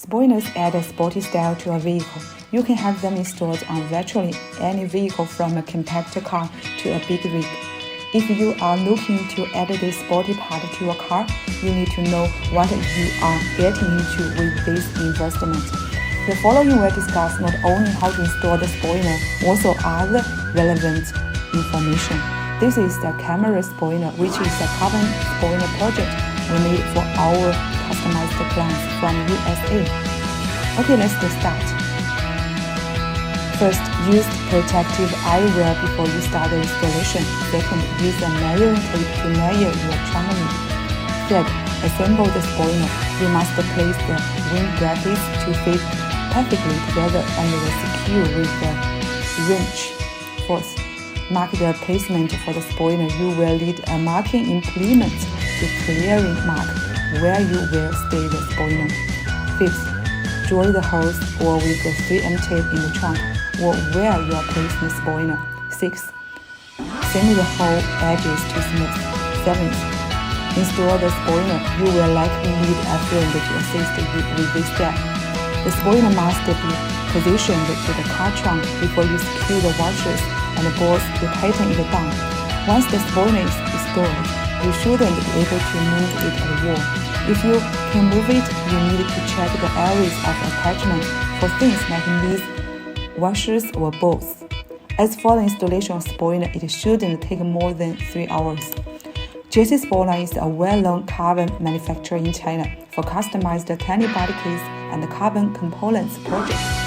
Spoilers add a sporty style to a vehicle. You can have them installed on virtually any vehicle from a compact car to a big rig. If you are looking to add this sporty part to your car, you need to know what you are getting into with this investment. The following will discuss not only how to install the spoiler, also other relevant information. This is the Camry spoiler, which is a carbon spoiler project we made for our customized plans from USA. Okay, let's get started. First, use protective eyewear before you start the installation. Second, use a measuring tape to measure your channel. Third, assemble the spoiler. You must place the wing brackets to fit perfectly together and secure with the wrench. Fourth, mark the placement for the spoiler. You will need a marking implement to clearly mark where you will stay the spoiler. Fifth, drill the holes or with the 3M tape in the trunk or where you are placing the spoiler. Sixth, sand the hole edges to smooth. Seventh, install the spoiler. You will likely need a friend to assist you with this step. The spoiler must be positioned to the car trunk before you secure the washers and bolts to tighten it down. Once the spoiler is installed, you shouldn't be able to move it at all. If you can move it, you need to check the areas of attachment for things like these washers or bolts. As for the installation of spoiler, it shouldn't take more than 3 hours. JC Sportline is a well-known carbon manufacturer in China for customized tiny body kits and carbon components projects.